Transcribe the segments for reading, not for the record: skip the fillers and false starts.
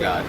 4।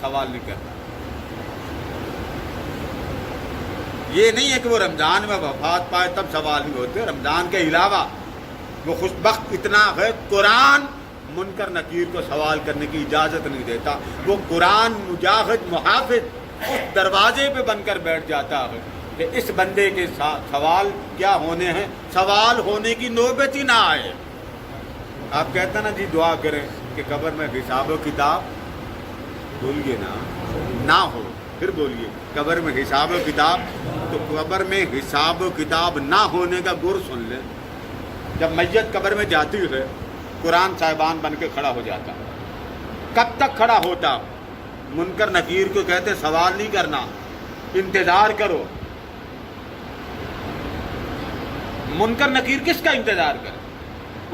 سوال نہیں کرنا. یہ نہیں ہے کہ وہ رمضان میں وفات پائے تب سوال نہیں ہوتے. رمضان کے علاوہ وہ خوش بخت اتنا ہے قرآن منکر نکیر کو سوال کرنے کی اجازت نہیں دیتا. وہ قرآن مجاہد محافظ اس دروازے پہ بن کر بیٹھ جاتا ہے کہ اس بندے کے ساتھ سوال کیا ہونے ہیں, سوال ہونے کی نوبت ہی نہ آئے. آپ کہتے ہیں نا جی دعا کریں کہ قبر میں حساب و کتاب, بولیے نہ ہو, پھر بولیے قبر میں حساب و کتاب. تو قبر میں حساب و کتاب نہ ہونے کا گر سن لیں. جب میت قبر میں جاتی ہے قرآن صاحبان بن کے کھڑا ہو جاتا. کب تک کھڑا ہوتا؟ منکر نکیر کو کہتے سوال نہیں کرنا, انتظار کرو. منکر نکیر کس کا انتظار کرے؟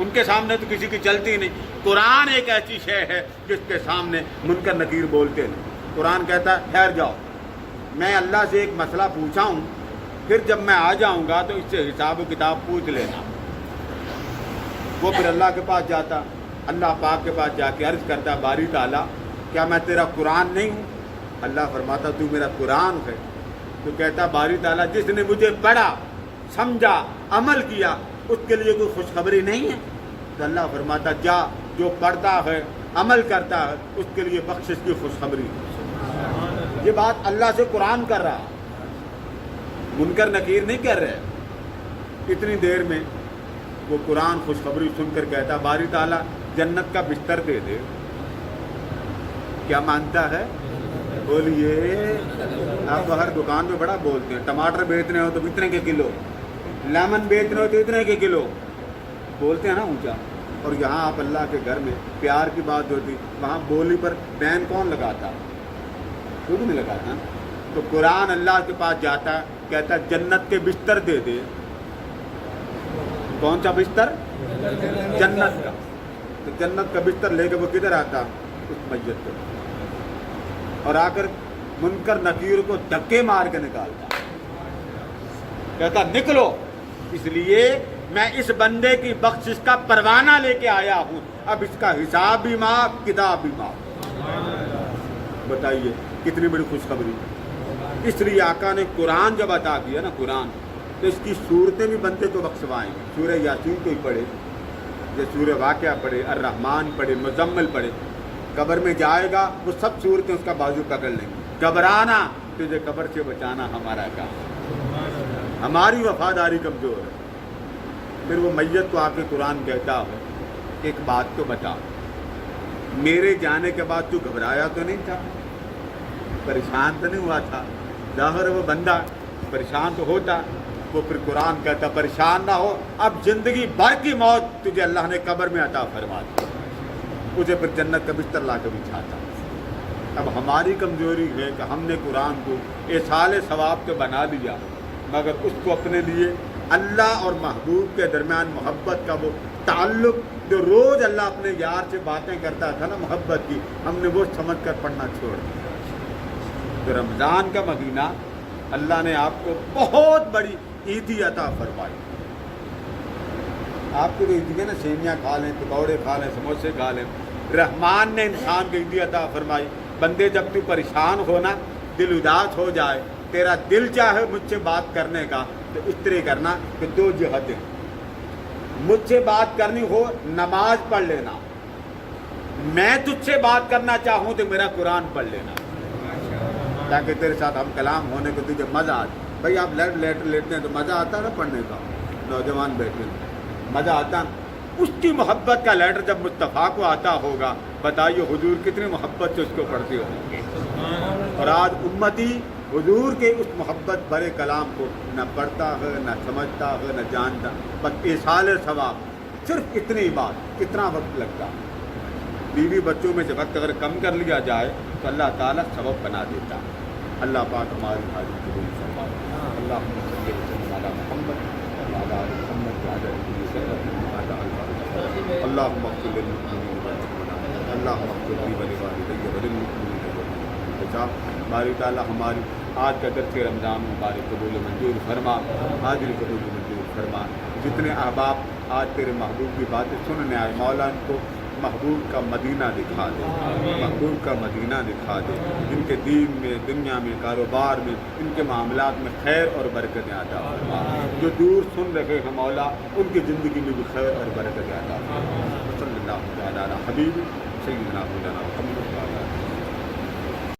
ان کے سامنے تو کسی کی چلتی نہیں. قرآن ایک ایسی شے ہے جس کے سامنے منکر نکیر بولتے نہیں. قرآن کہتا ہے ٹھہر جاؤ, میں اللہ سے ایک مسئلہ پوچھا ہوں, پھر جب میں آ جاؤں گا تو اس سے حساب و کتاب پوچھ لینا. وہ پھر اللہ کے پاس جاتا, اللہ پاک کے پاس جا کے عرض کرتا باری تعالیٰ کیا میں تیرا قرآن نہیں ہوں؟ اللہ فرماتا تو میرا قرآن ہے. تو کہتا باری تعالیٰ جس نے مجھے پڑھا, سمجھا, عمل کیا, اس کے لیے کوئی خوشخبری نہیں ہے؟ تو اللہ فرماتا جا, جو پڑھتا ہے عمل کرتا ہے اس کے لیے بخشش کی خوشخبری. یہ بات اللہ سے قرآن کر رہا, منکر نکیر نہیں کر رہے. اتنی دیر میں وہ قرآن خوشخبری سن کر کہتا باری تعالیٰ جنت کا بستر دے دے. کیا مانتا ہے؟ بولیے. آپ ہر دکان میں بڑا بولتے ہیں, ٹماٹر بیچنے ہو تو اتنے کے کلو, لیمن بیچنے ہو تو اتنے کے کلو, بولتے ہیں نا اونچا. اور یہاں آپ اللہ کے گھر میں پیار کی بات ہوتی, وہاں بولی پر بین کون لگاتا؟ خود نہیں لگاتا. تو قرآن اللہ کے پاس جاتا, کہتا جنت کے بستر دے دے. کون سا بستر؟ جنت کا. تو جنت کا بستر لے کے وہ کدھر آتا؟ اس مسجد کو, اور آ کر منکر نکیر کو دھکے مار کے نکالتا, کہتا نکلو, اس لیے میں اس بندے کی بخشش کا پروانہ لے کے آیا ہوں, اب اس کا حساب بھی معاف, کتاب بھی معاف. بتائیے کتنی بڑی خوشخبری. اس لیے آقا نے قرآن جب عطا کیا نا قرآن, تو اس کی صورتیں بھی بندے کو بخشوائیں گے. سورہ یاسین کو ہی پڑھے, جو سورہ واقعہ پڑھے, الرحمن پڑھے, مزمل پڑھے, قبر میں جائے گا وہ سب صورتیں اس کا بازو پکڑ لیں گے. گھبرانا, تجھے قبر سے بچانا ہمارا کام, ہماری وفاداری کمزور ہے. پھر وہ میت کو آ کے قرآن کہتا ہے ایک بات تو بتا, میرے جانے کے بعد تو گھبرایا تو نہیں تھا, پریشان تو نہیں ہوا تھا؟ ظاہر وہ بندہ پریشان تو ہوتا. وہ پھر قرآن کہتا پریشان نہ ہو, اب زندگی بھر کی موت تجھے اللہ نے قبر میں عطا فرما دی, اسے پھر جنت کا بستر لا کے بچھاتا. اب ہماری کمزوری ہے کہ ہم نے قرآن کو ایصال ثواب کے بنا دیا, مگر اس کو اپنے لیے اللہ اور محبوب کے درمیان محبت کا وہ تعلق جو روز اللہ اپنے یار سے باتیں کرتا تھا نا محبت کی, ہم نے وہ سمجھ کر پڑھنا چھوڑ دیا. تو رمضان کا مہینہ اللہ نے آپ کو بہت بڑی عیدی عطا فرمائی. آپ کو تو عیدی ہے نا, سیویاں کھا لیں, پکوڑے کھا لیں, سموسے کھا لیں. رحمان نے انسان کو عیدی عطا فرمائی. بندے جب تو پریشان ہونا, دل اداس ہو جائے, تیرا دل چاہے مجھ سے بات کرنے کا, تو اس طرح کرنا کہ دو جہتیں, مجھ سے بات کرنی ہو نماز پڑھ لینا, میں تجھ سے بات کرنا چاہوں تو میرا قرآن پڑھ لینا, تاکہ تیرے ساتھ ہم کلام ہونے کو تجھے مزہ آتا. بھائی آپ لیٹتے ہیں تو مزہ آتا نا پڑھنے کا, نوجوان بیٹھے مزہ آتا. اس کی محبت کا لیٹر جب مصطفیٰ کو آتا ہوگا, بتائیے حضور کتنی محبت سے اس کو پڑھتے ہوں گے. اور آج امتی حضور کے اس محبت بھرے کلام کو نہ پڑھتا ہے, نہ سمجھتا ہے, نہ جانتا. بس ایصال ثواب, صرف اتنی بات, کتنا وقت لگتا. بیوی بچوں میں سے وقت اگر کم کر لیا جائے تو اللہ تعالیٰ سبب بنا دیتا. اللہ پاک ہماری حاضری قبول فرمائے. اللہم صلی علی محمد وعلی آل محمد وعلی اللہم اغفر للمؤمنین والمؤمنات, اللہم اغفر لی ولوالدی وللمؤمنین والمؤمنات. باری تعالیٰ ہماری آج کا درس رمضان مبارک قبول منظور فرما, حاضری قبول منظور فرما. جتنے احباب آج تیرے محبوب کی باتیں سننے آئے, مولا ان کو محبوب کا مدینہ دکھا دے، محبوب کا مدینہ دکھا دے، ان کے دین میں، دنیا میں، کاروبار میں، ان کے معاملات میں خیر اور برکتیں عطا فرما۔ جو دور سن رہے ہیں مولا، ان کی زندگی میں بھی خیر اور برکتیں عطا فرما۔ صلی اللہ علیہ حبیب سیدنا مولانا محمد۔